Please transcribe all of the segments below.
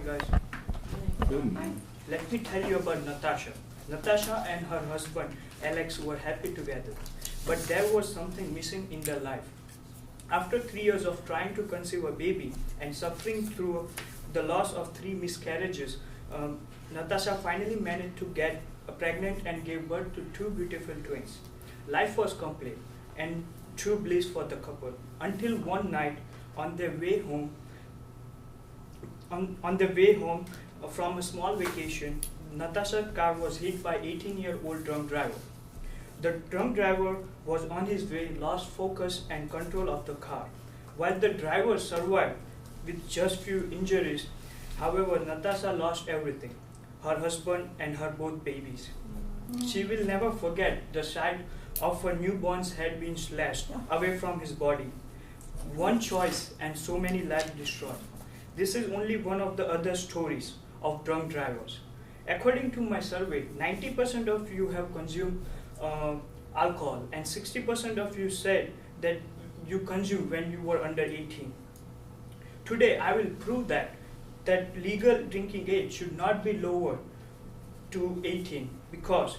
morning, guys. Good morning. Let me tell you about Natasha. Natasha and her husband Alex were happy together, but there was something missing in their life. After 3 years of trying to conceive a baby and suffering through the loss of 3 miscarriages, Natasha finally managed to get pregnant and gave birth to 2 beautiful twins. Life was complete and true bliss for the couple until one night on their way home. On their way home from a small vacation, Natasha's car was hit by 18-year-old drunk driver. The drunk driver was on his way, lost focus and control of the car. While the driver survived with just few injuries, however, Natasha lost everything, her husband and her both babies. She will never forget the sight of her newborn's head being slashed away from his body. One choice and so many lives destroyed. This is only one of the other stories of drunk drivers. According to my survey, 90% of you have consumed alcohol and 60% of you said that you consumed when you were under 18. Today, I will prove that legal drinking age should not be lowered to 18 because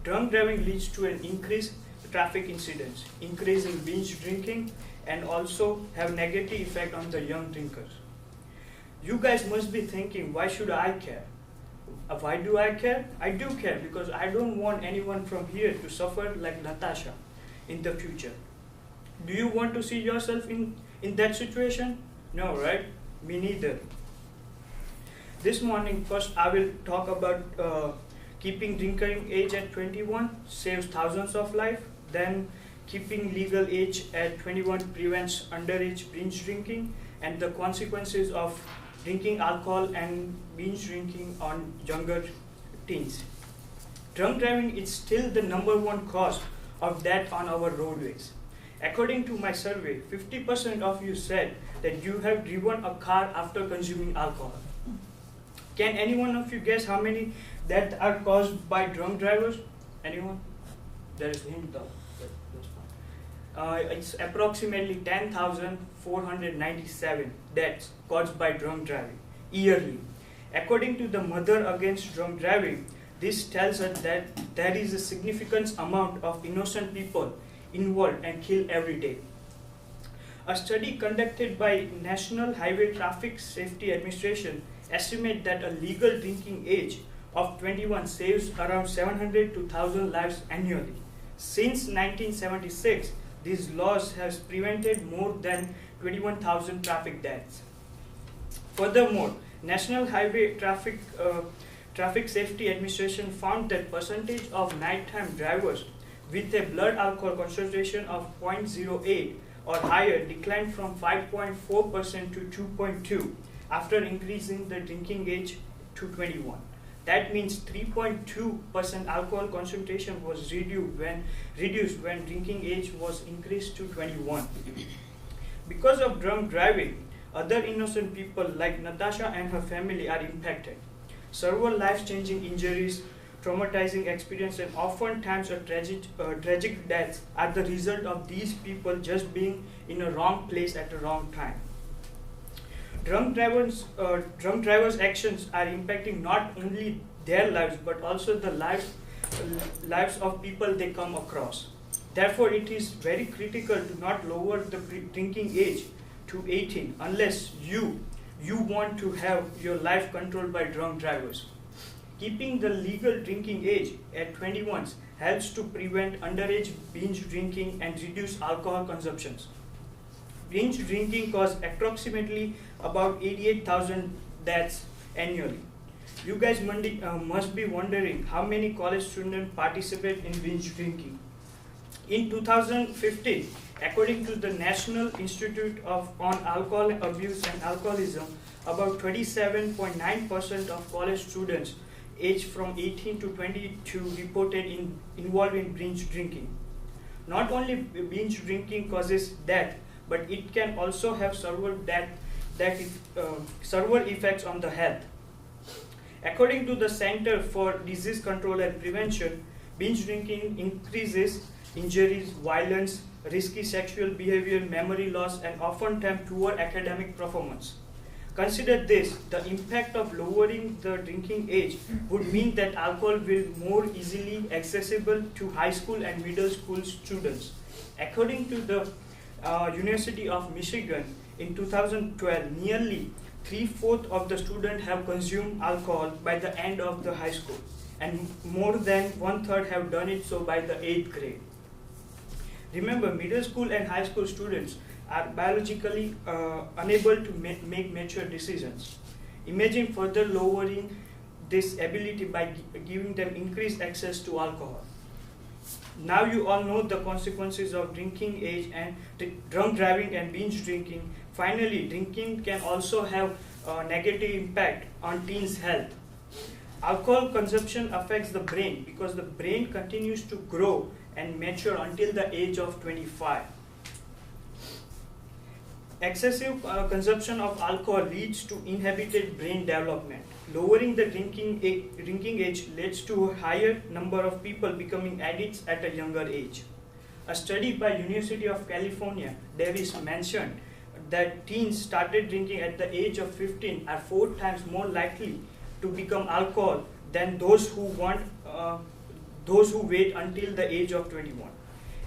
drunk driving leads to an increased traffic incidents, increase in binge drinking, and also have negative effect on the young drinkers. You guys must be thinking, why should I care? Why do I care? I do care because I don't want anyone from here to suffer like Natasha in the future. Do you want to see yourself in that situation? No, right? Me neither. This morning, first I will talk about keeping drinking age at 21 saves thousands of lives. Then keeping legal age at 21 prevents underage binge drinking and the consequences of drinking alcohol and binge drinking on younger teens. Drunk driving is still the #1 cause of death on our roadways. According to my survey, 50% of you said that you have driven a car after consuming alcohol. Can any one of you guess how many deaths are caused by drunk drivers? Anyone? There is him though. It's approximately 10,497 deaths caused by drunk driving yearly. According to the Mother Against Drunk Driving, this tells us that there is a significant amount of innocent people involved and killed every day. A study conducted by National Highway Traffic Safety Administration estimates that a legal drinking age of 21 saves around 700 to 1,000 lives annually. Since 1976, these laws have prevented more than 21,000 traffic deaths. Furthermore, National Highway Traffic Safety Administration found that percentage of nighttime drivers with a blood alcohol concentration of 0.08 or higher declined from 5.4% to 2.2 after increasing the drinking age to 21. That means 3.2% alcohol concentration was reduced when drinking age was increased to 21. Because of drunk driving, other innocent people like Natasha and her family are impacted. Several life-changing injuries, traumatizing experience, and oftentimes a tragic deaths are the result of these people just being in a wrong place at the wrong time. Drunk drivers' actions are impacting not only their lives but also the lives of people they come across. Therefore, it is very critical to not lower the drinking age to 18 unless you want to have your life controlled by drunk drivers. Keeping the legal drinking age at 21 helps to prevent underage binge drinking and reduce alcohol consumptions. Binge drinking causes approximately about 88,000 deaths annually. You guys must be wondering how many college students participate in binge drinking. In 2015, according to the National Institute on Alcohol Abuse and Alcoholism, about 27.9% of college students aged from 18 to 22 reported involved in binge drinking. Not only binge drinking causes death, but it can also have several effects on the health. According to the Center for Disease Control and Prevention, binge drinking increases injuries, violence, risky sexual behavior, memory loss, and oftentimes poor academic performance. Consider this, the impact of lowering the drinking age would mean that alcohol will more easily accessible to high school and middle school students. According to the University of Michigan, in 2012, nearly 3/4 of the students have consumed alcohol by the end of the high school, and more than 1/3 have done it so by the 8th grade. Remember, middle school and high school students are biologically unable to make mature decisions. Imagine further lowering this ability by giving them increased access to alcohol. Now you all know the consequences of drinking age and drunk driving and binge drinking. Finally, drinking can also have a negative impact on teens' health. Alcohol consumption affects the brain because the brain continues to grow and mature until the age of 25. Excessive consumption of alcohol leads to inhibited brain development. Lowering the drinking age leads to a higher number of people becoming addicts at a younger age. A study by University of California, Davis mentioned that teens started drinking at the age of 15 are 4 times more likely to become alcohol than those who wait until the age of 21.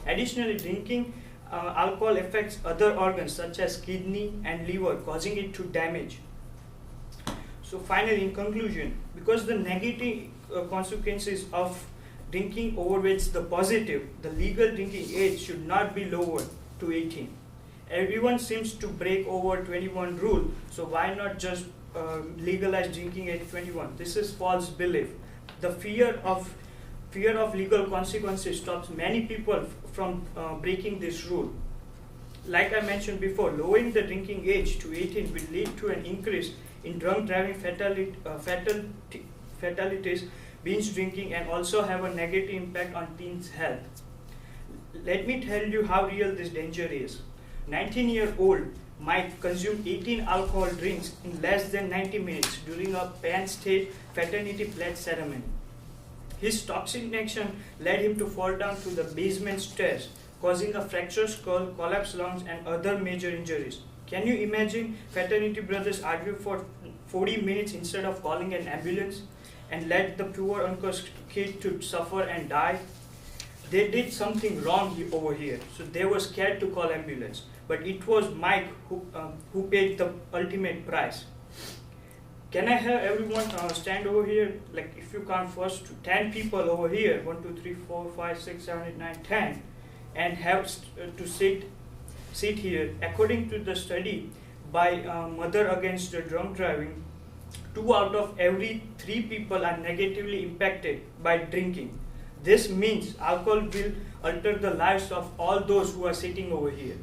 Additionally, drinking alcohol affects other organs such as kidney and liver, causing it to damage. So finally, in conclusion, because the negative consequences of drinking overweights the positive, the legal drinking age should not be lowered to 18. Everyone seems to break over 21 rule, so why not just legalize drinking at 21? This is false belief. The fear of legal consequences stops many people from breaking this rule. Like I mentioned before, lowering the drinking age to 18 will lead to an increase in drunk driving fatalities, binge drinking, and also have a negative impact on teens' health. Let me tell you how real this danger is. 19-year-old Mike consumed 18 alcohol drinks in less than 90 minutes during a Penn State fraternity pledge ceremony. His toxic action led him to fall down to the basement stairs, causing a fractured skull, collapsed lungs, and other major injuries. Can you imagine fraternity brothers argue for 40 minutes instead of calling an ambulance and let the poor uncle's kid to suffer and die? They did something wrong over here, so they were scared to call ambulance. But it was Mike who paid the ultimate price. Can I have everyone stand over here? Like if you count first 10 people over here, 1, 2, 3, 4, 5, 6, 7, 8, 9, 10, and have to sit here. According to the study by Mother Against Drunk Driving, 2 out of every 3 people are negatively impacted by drinking. This means alcohol will alter the lives of all those who are sitting over here.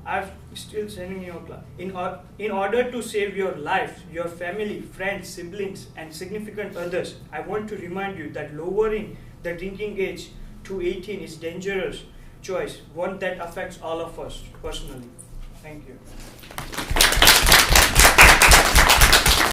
I'm still sending you a class. In order to save your life, your family, friends, siblings, and significant others, I want to remind you that lowering the drinking age to 18 is a dangerous choice, one that affects all of us personally. Thank you.